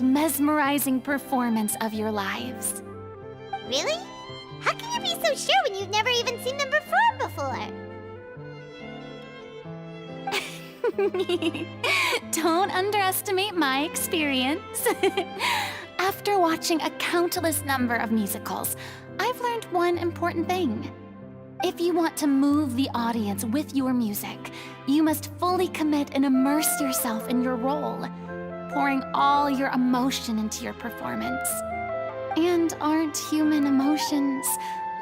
most mesmerizing performance of your lives. Really? How can you be so sure when you've never even seen them perform before? Don't underestimate my experience. After watching a countless number of musicals, I've learned one important thing. If you want to move the audience with your music, you must fully commit and immerse yourself in your role, pouring all your emotion into your performance. And aren't human emotions,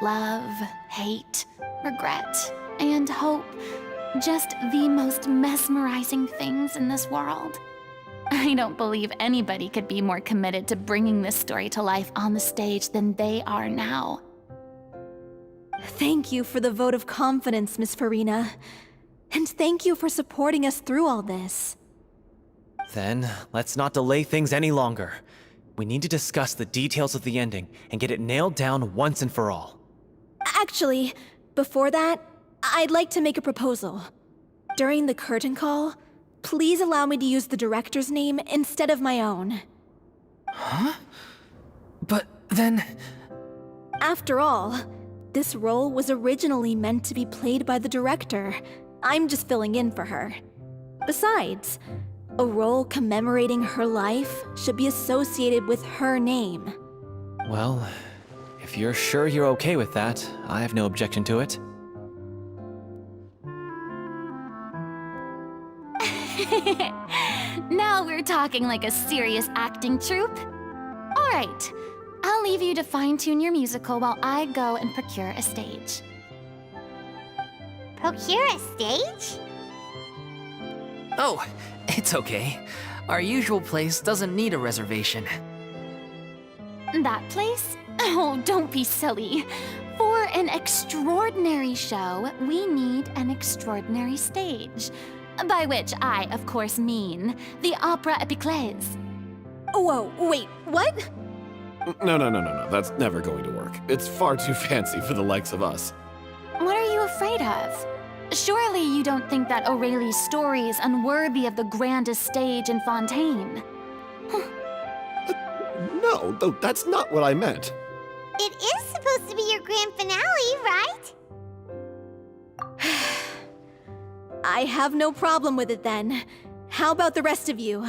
love, hate, regret, and hope, just the most mesmerizing things in this world? I don't believe anybody could be more committed to bringing this story to life on the stage than they are now. Thank you for the vote of confidence, Miss Furina. And thank you for supporting us through all this. Then, let's not delay things any longer. We need to discuss the details of the ending and get it nailed down once and for all. Actually, before that, I'd like to make a proposal. During the curtain call, please allow me to use the director's name instead of my own. Huh? But then... After all, this role was originally meant to be played by the director. I'm just filling in for her. Besides, a role commemorating her life should be associated with her name. Well, if you're sure you're okay with that, I have no objection to it. Now we're talking like a serious acting troupe. All right, I'll leave you to fine-tune your musical while I go and procure a stage. Procure a stage? Oh, it's okay. Our usual place doesn't need a reservation. That place? Oh, don't be silly. For an extraordinary show, we need an extraordinary stage. By which I, of course, mean the Opera Epiclese. Whoa, wait, what? No. That's never going to work. It's far too fancy for the likes of us. What are you afraid of? Surely you don't think that Aurelie's story is unworthy of the grandest stage in Fontaine. No, though that's not what I meant. It is supposed to be your grand finale, right? I have no problem with it then. How about the rest of you?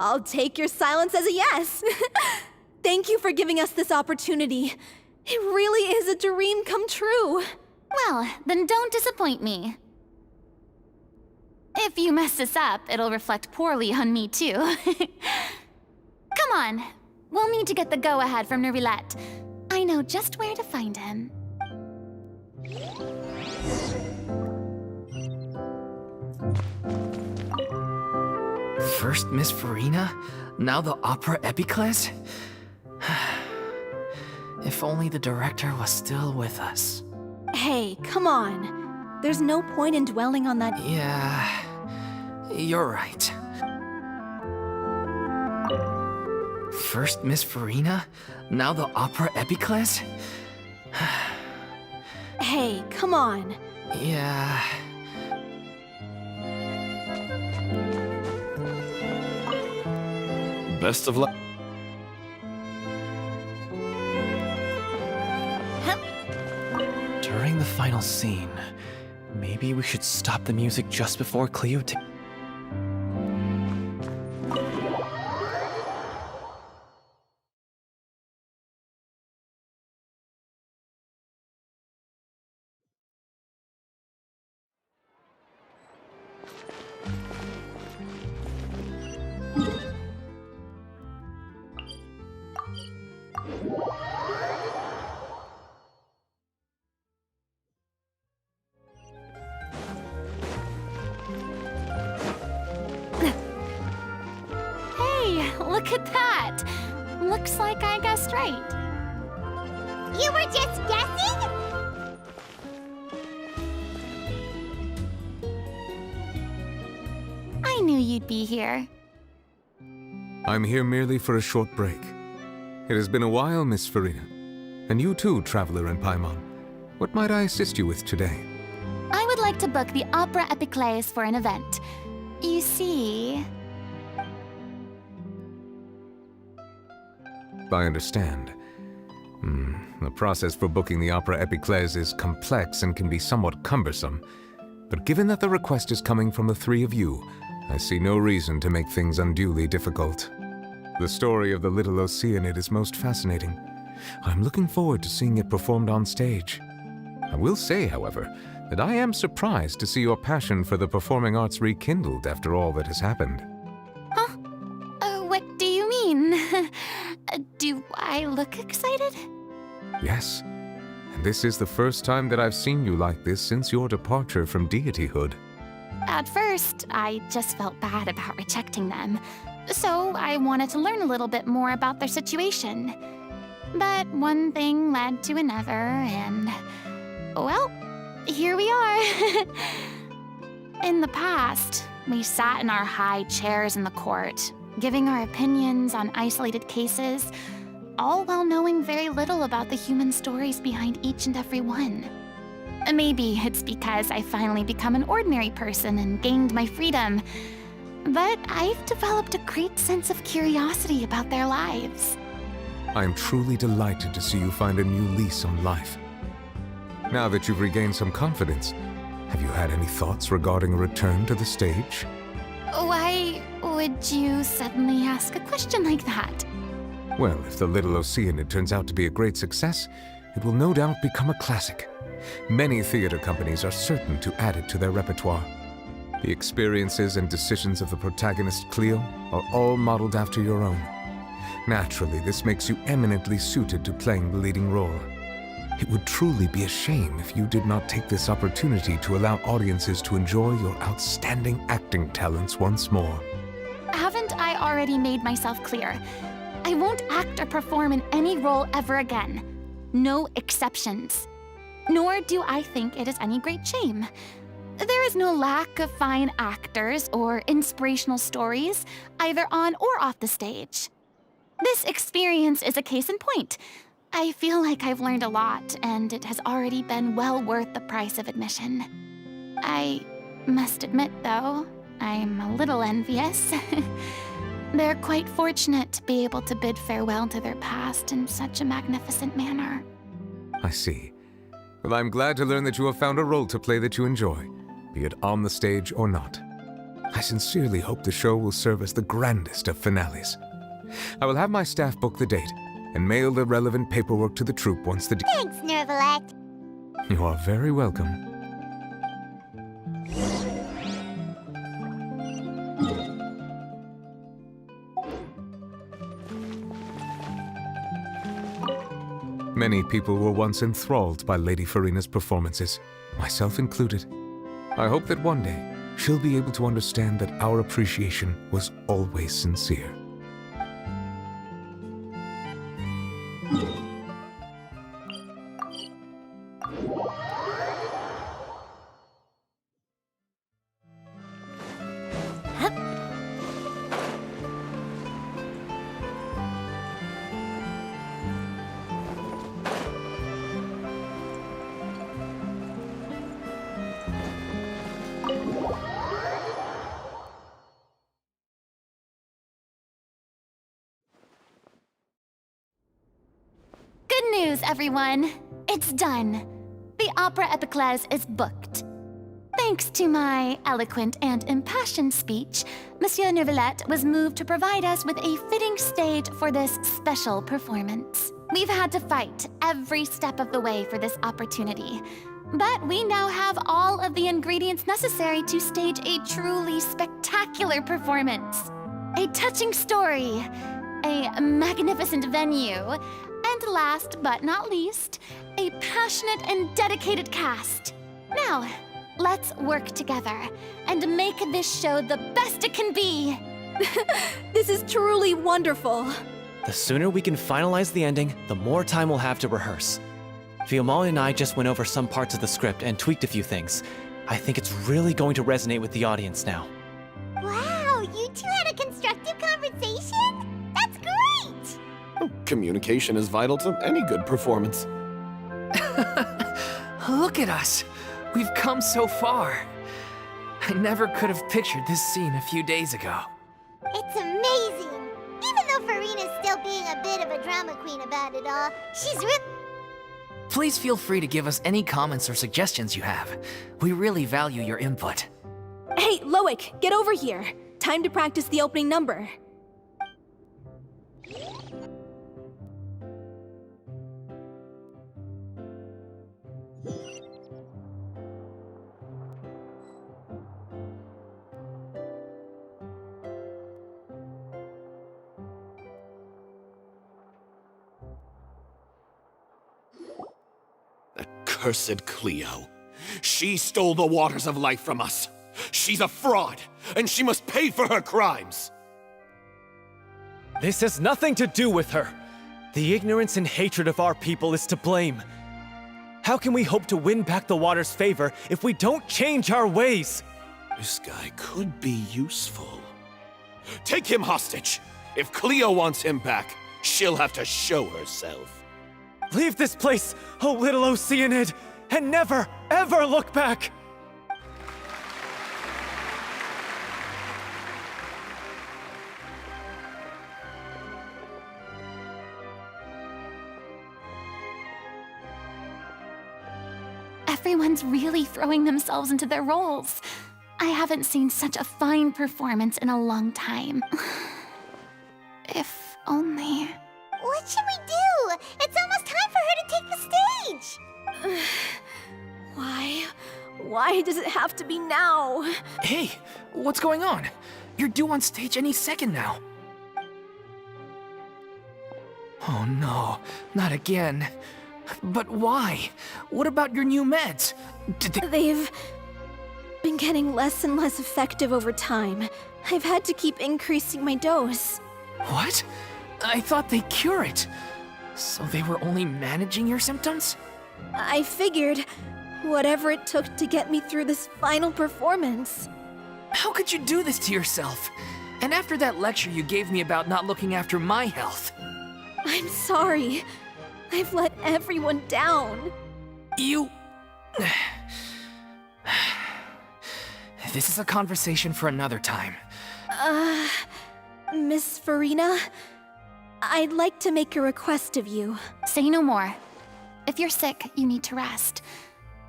I'll take your silence as a yes. Thank you for giving us this opportunity. It really is a dream come true. Well, then don't disappoint me. If you mess this up, it'll reflect poorly on me too. Come on. We'll need to get the go-ahead from Nervilette. I know just where to find him. First Miss Furina, now the Opera Epiclese? If only the director was still with us. Hey, come on. There's no point in dwelling on that. Yeah, you're right. First Miss Furina, now the Opera Epiclese? Hey, come on. Yeah... Best of luck. During the final scene, maybe we should stop the music just before Cleo Look at that! Looks like I guessed right. You were just guessing? I knew you'd be here. I'm here merely for a short break. It has been a while, Miss Furina. And you too, Traveler in Paimon. What might I assist you with today? like to book the Opera Epiclese for an event. You see... I understand. The process for booking the Opera Epiclese is complex and can be somewhat cumbersome. But given that the request is coming from the three of you, I see no reason to make things unduly difficult. The story of the little Oceanid is most fascinating. I'm looking forward to seeing it performed on stage. I will say, however, that I am surprised to see your passion for the performing arts rekindled after all that has happened. Huh? What do you mean? Do I look excited? Yes, and this is the first time that I've seen you like this since your departure from deityhood. At first, I just felt bad about rejecting them, so I wanted to learn a little bit more about their situation. But one thing led to another, and... well, here we are. In the past, we sat in our high chairs in the court, giving our opinions on isolated cases, all while knowing very little about the human stories behind each and every one. Maybe it's because I finally become an ordinary person and gained my freedom, but I've developed a great sense of curiosity about their lives. I am truly delighted to see you find a new lease on life. Now that you've regained some confidence, have you had any thoughts regarding a return to the stage? Why would you suddenly ask a question like that? Well, if the Little Oceanid turns out to be a great success, it will no doubt become a classic. Many theater companies are certain to add it to their repertoire. The experiences and decisions of the protagonist Cleo are all modeled after your own. Naturally, this makes you eminently suited to playing the leading role. It would truly be a shame if you did not take this opportunity to allow audiences to enjoy your outstanding acting talents once more. Haven't I already made myself clear? I won't act or perform in any role ever again. No exceptions. Nor do I think it is any great shame. There is no lack of fine actors or inspirational stories, either on or off the stage. This experience is a case in point. I feel like I've learned a lot, and it has already been well worth the price of admission. I must admit, though, I'm a little envious. They're quite fortunate to be able to bid farewell to their past in such a magnificent manner. I see. Well, I'm glad to learn that you have found a role to play that you enjoy, be it on the stage or not. I sincerely hope the show will serve as the grandest of finales. I will have my staff book the date and mail the relevant paperwork to the troupe once the... Thanks, Nervalette. You are very welcome. Many people were once enthralled by Lady Furina's performances, myself included. I hope that one day she'll be able to understand that our appreciation was always sincere. Good news, everyone! It's done. The Opera Epiclese is booked. Thanks to my eloquent and impassioned speech, Monsieur Nervalette was moved to provide us with a fitting stage for this special performance. We've had to fight every step of the way for this opportunity, but we now have all of the ingredients necessary to stage a truly spectacular performance. A touching story, a magnificent venue, and last but not least, a passionate and dedicated cast. Now, let's work together and make this show the best it can be. This is truly wonderful. The sooner we can finalize the ending, the more time we'll have to rehearse. Fiamma and I just went over some parts of the script and tweaked a few things. I think it's really going to resonate with the audience now. Wow, you two had a constructive conversation? That's great! Communication is vital to any good performance. Look at us. We've come so far. I never could have pictured this scene a few days ago. It's amazing! Even though Furina's still being a bit of a drama queen about it all, she's Please feel free to give us any comments or suggestions you have. We really value your input. Hey, Loic, get over here. Time to practice the opening number. Cursed Cleo. She stole the waters of life from us. She's a fraud, and she must pay for her crimes. This has nothing to do with her. The ignorance and hatred of our people is to blame. How can we hope to win back the water's favor if we don't change our ways? This guy could be useful. Take him hostage. If Cleo wants him back, she'll have to show herself. Leave this place, O little Oceanid, and never, ever look back! Everyone's really throwing themselves into their roles. I haven't seen such a fine performance in a long time. If only... What should we do? It's almost time for her to take the stage! Why does it have to be now? Hey, what's going on? You're due on stage any second now. Oh no, not again. But why? What about your new meds? Did they... They've been getting less and less effective over time. I've had to keep increasing my dose. What? I thought they cure it. So they were only managing your symptoms? I figured whatever it took to get me through this final performance. How could you do this to yourself? And after that lecture you gave me about not looking after my health. I'm sorry. I've let everyone down. You... This is a conversation for another time. Miss Furina, I'd like to make a request of you. Say no more. If you're sick, you need to rest.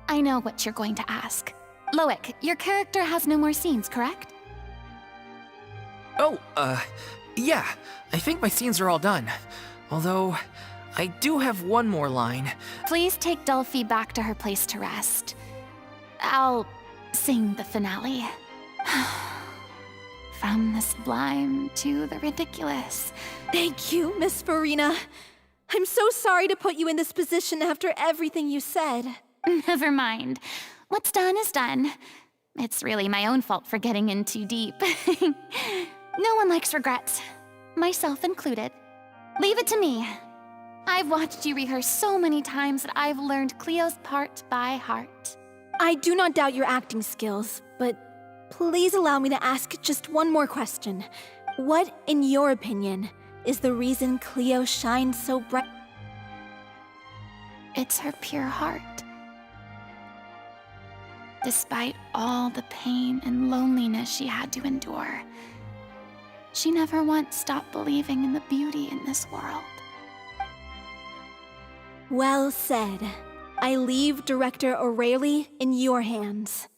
I know what you're going to ask. Loic, your character has no more scenes, correct? Oh, yeah. I think my scenes are all done. Although, I do have one more line. Please take Delphi back to her place to rest. I'll sing the finale. From the sublime to the ridiculous. Thank you, Miss Furina. I'm so sorry to put you in this position after everything you said. Never mind. What's done is done. It's really my own fault for getting in too deep. No one likes regrets, myself included. Leave it to me. I've watched you rehearse so many times that I've learned Cleo's part by heart. I do not doubt your acting skills, but please allow me to ask just one more question. What, in your opinion, is the reason Cleo shines so bright? It's her pure heart. Despite all the pain and loneliness she had to endure, she never once stopped believing in the beauty in this world. Well said. I leave Director O'Reilly in your hands.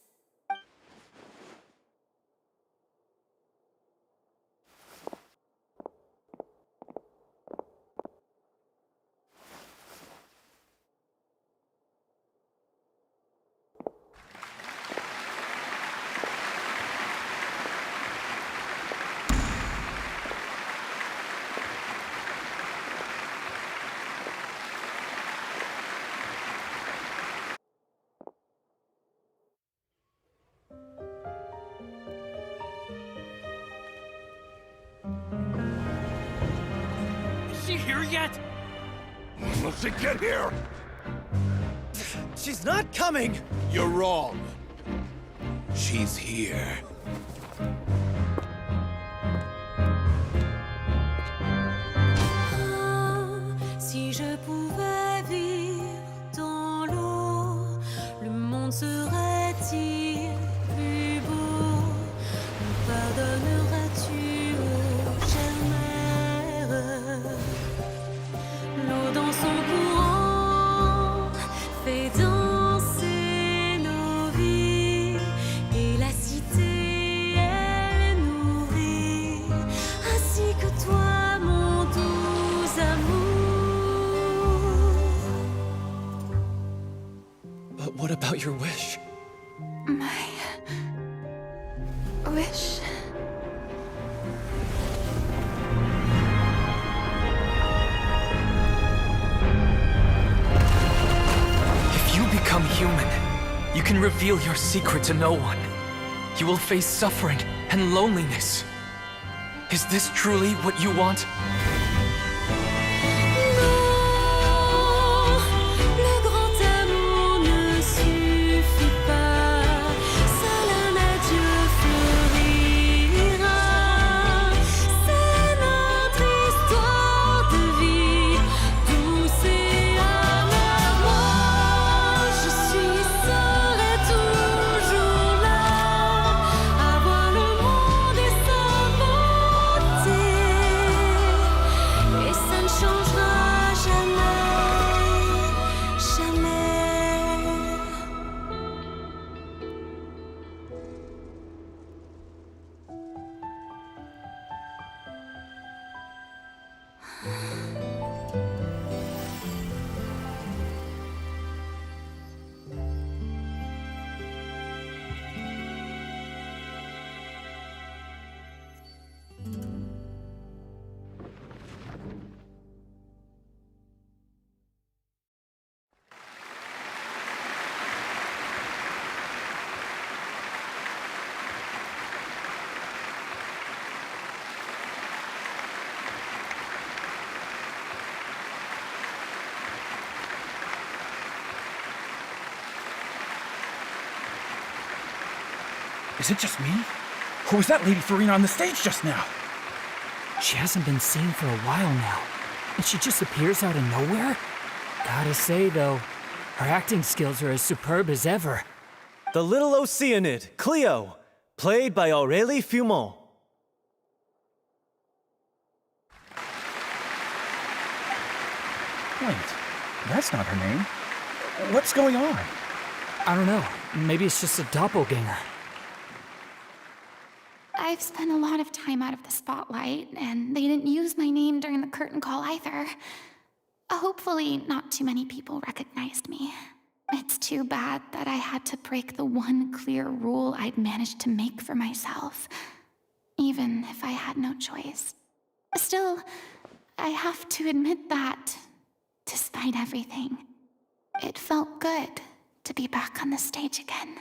Is she here yet? Must she get here? She's not coming! You're wrong. She's here. Si je pouvais vivre dans l'eau, le monde serait attire plus beau. Pardonneras-tu aux chères mères? L'eau dans son courant fait danser nos vies, et la cité elle nourrit, ainsi que toi mon doux amour. But what about your wish? My wish. If you become human, you can reveal your secret to no one. You will face suffering and loneliness. Is this truly what you want? Non, le grand amour ne suffit pas. Seul un adieu fleurira. C'est notre histoire de vie, douce et amère. Moi, je suis, serai toujours là, à voir le monde et sa beauté. Et ça ne changera jamais, jamais. Is it just me? Or was that Lady Furina on the stage just now? She hasn't been seen for a while now, and she just appears out of nowhere? Gotta say, though, her acting skills are as superb as ever. The little Oceanid, Cleo, played by Aurélie Fumont. Wait, that's not her name. What's going on? I don't know, maybe it's just a doppelganger. I've spent a lot of time out of the spotlight, and they didn't use my name during the curtain call either. Hopefully, not too many people recognized me. It's too bad that I had to break the one clear rule I'd managed to make for myself, even if I had no choice. Still, I have to admit that, despite everything, it felt good to be back on the stage again.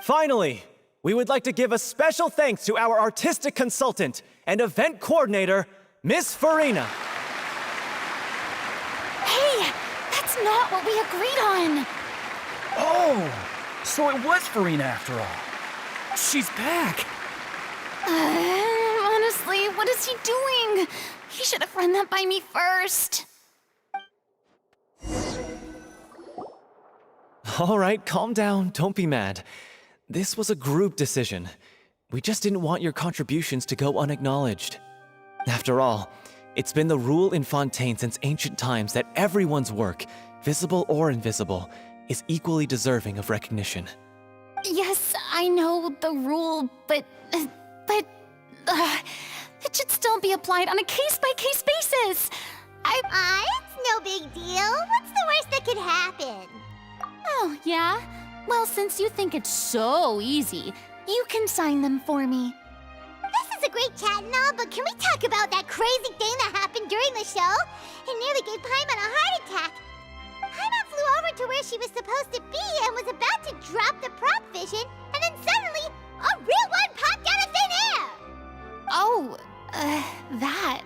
Finally, we would like to give a special thanks to our artistic consultant and event coordinator, Miss Furina. Hey, that's not what we agreed on! Oh, so it was Furina after all. She's back! Honestly, what is he doing? He should have run that by me first. All right, calm down, don't be mad. This was a group decision. We just didn't want your contributions to go unacknowledged. After all, it's been the rule in Fontaine since ancient times that everyone's work, visible or invisible, is equally deserving of recognition. Yes, I know the rule, but it should still be applied on a case-by-case basis. It's no big deal. What's the worst that could happen? Oh, yeah? Well, since you think it's so easy, you can sign them for me. This is a great chat and all, but can we talk about that crazy thing that happened during the show? It nearly gave Paimon a heart attack. Paimon flew over to where she was supposed to be and was about to drop the prop vision, and then suddenly, a real one popped out of thin air! Oh, that.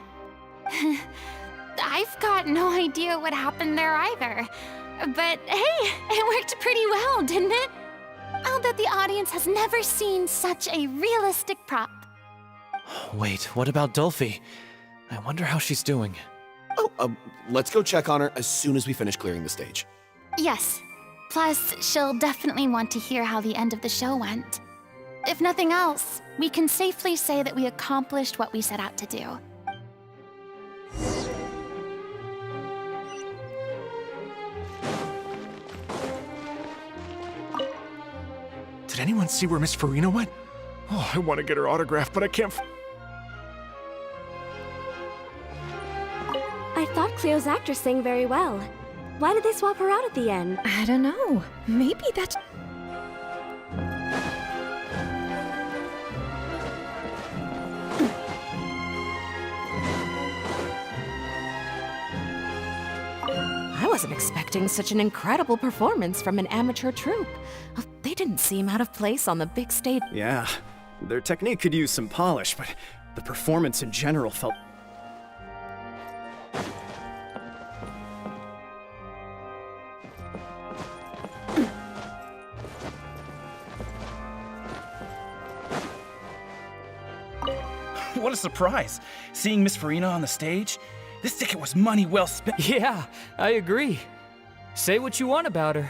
I've got no idea what happened there either. But hey, it worked pretty well, didn't it? I'll bet the audience has never seen such a realistic prop. Wait, what about Dolphy? I wonder how she's doing. Oh, let's go check on her as soon as we finish clearing the stage. Yes. Plus, she'll definitely want to hear how the end of the show went. If nothing else, we can safely say that we accomplished what we set out to do. Did anyone see where Miss Furina went? Oh, I want to get her autograph, but I can't. I thought Cleo's actress sang very well. Why did they swap her out at the end? I don't know. Maybe that's... I wasn't expecting such an incredible performance from an amateur troupe. They didn't seem out of place on the big stage. Yeah, their technique could use some polish, but the performance in general felt... What a surprise! Seeing Miss Furina on the stage? This ticket was money well spent. Yeah, I agree. Say what you want about her.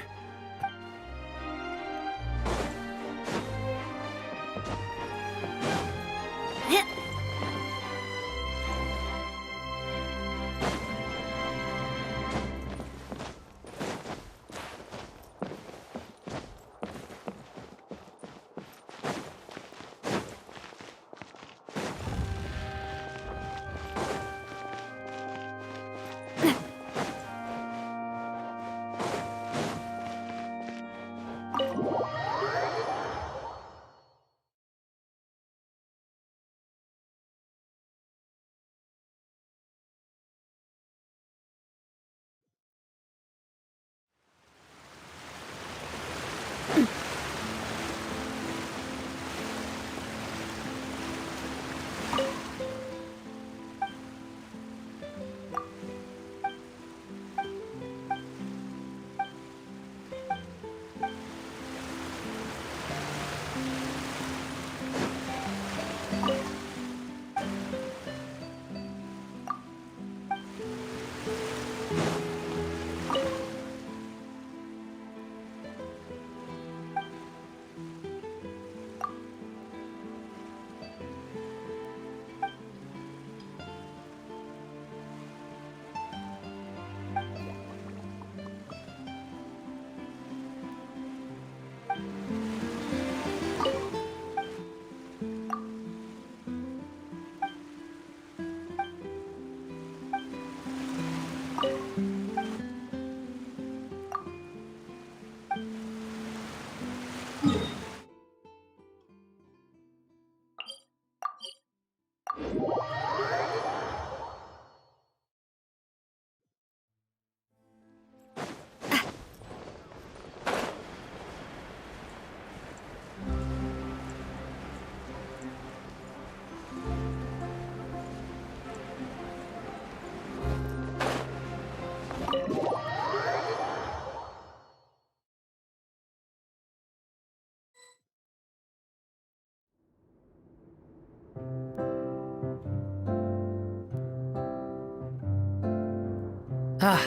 Ah,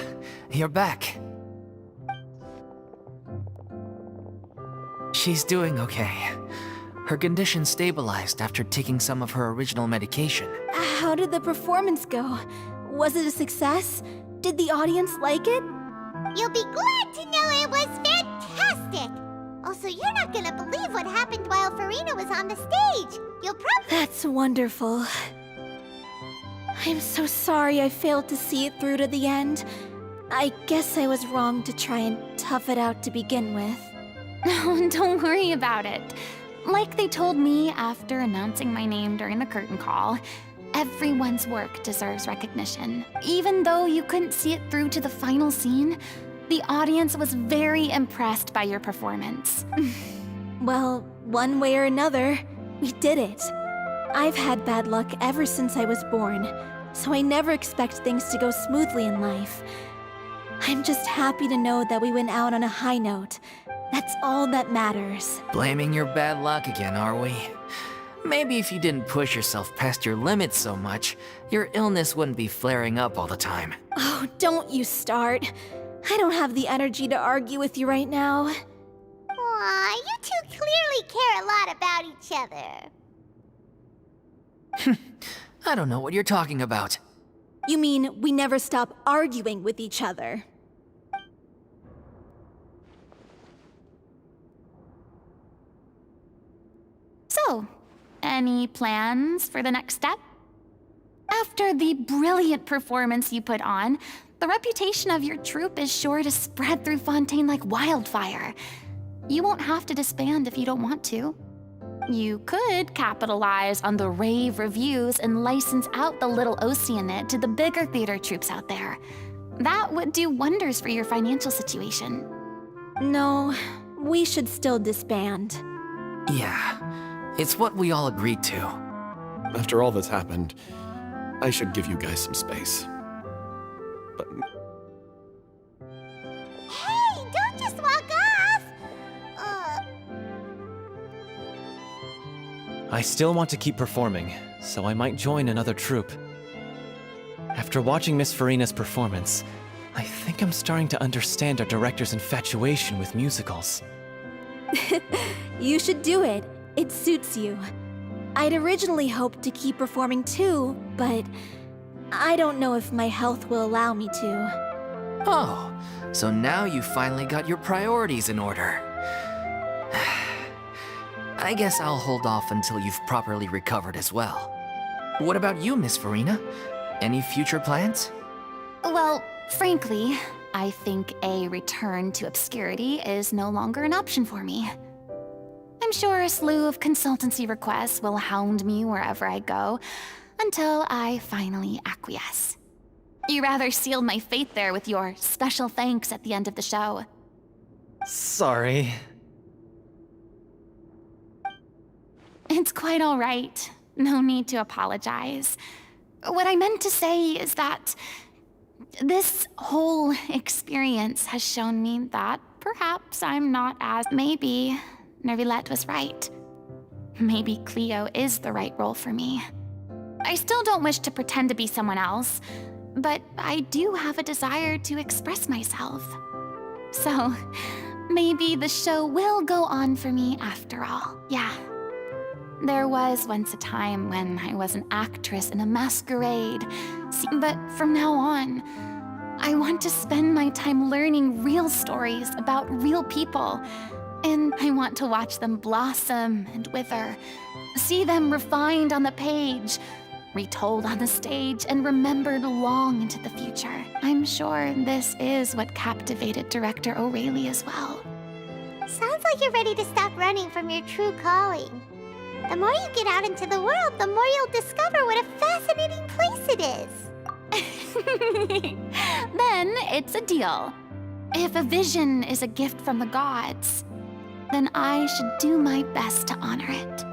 you're back. She's doing okay. Her condition stabilized after taking some of her original medication. How did the performance go? Was it a success? Did the audience like it? You'll be glad to know it was fantastic! Also, you're not gonna believe what happened while Furina was on the stage. You'll probably... That's wonderful. I'm so sorry I failed to see it through to the end. I guess I was wrong to try and tough it out to begin with. Oh, don't worry about it. Like they told me after announcing my name during the curtain call, everyone's work deserves recognition. Even though you couldn't see it through to the final scene, the audience was very impressed by your performance. Well, one way or another, we did it. I've had bad luck ever since I was born, so I never expect things to go smoothly in life. I'm just happy to know that we went out on a high note. That's all that matters. Blaming your bad luck again, are we? Maybe if you didn't push yourself past your limits so much, your illness wouldn't be flaring up all the time. Oh, don't you start. I don't have the energy to argue with you right now. Aw, you two clearly care a lot about each other. I don't know what you're talking about. You mean we never stop arguing with each other? So, any plans for the next step? After the brilliant performance you put on, the reputation of your troupe is sure to spread through Fontaine like wildfire. You won't have to disband if you don't want to. You could capitalize on the rave reviews and license out the Little Oceanid to the bigger theater troupes out there. That would do wonders for your financial situation. No, we should still disband. Yeah, it's what we all agreed to. After all that's happened, I should give you guys some space. But Hey, don't just walk off! I still want to keep performing, so I might join another troupe. After watching Miss Furina's performance, I think I'm starting to understand our director's infatuation with musicals. You should do it. It suits you. I'd originally hoped to keep performing too, but I don't know if my health will allow me to. Oh, so now you finally got your priorities in order. I guess I'll hold off until you've properly recovered as well. What about you, Miss Furina? Any future plans? Well, frankly, I think a return to obscurity is no longer an option for me. I'm sure a slew of consultancy requests will hound me wherever I go until I finally acquiesce. You rather sealed my fate there with your special thanks at the end of the show. Sorry. It's quite all right. No need to apologize. What I meant to say is that this whole experience has shown me that perhaps I'm not as... Maybe Nervillette was right. Maybe Cleo is the right role for me. I still don't wish to pretend to be someone else, but I do have a desire to express myself. So, maybe the show will go on for me after all, yeah. There was once a time when I was an actress in a masquerade, but from now on, I want to spend my time learning real stories about real people, and I want to watch them blossom and wither, see them refined on the page, retold on the stage, and remembered long into the future. I'm sure this is what captivated director O'Reilly as well. Sounds like you're ready to stop running from your true calling. The more you get out into the world, the more you'll discover what a fascinating place it is. Then it's a deal. If a vision is a gift from the gods, then I should do my best to honor it.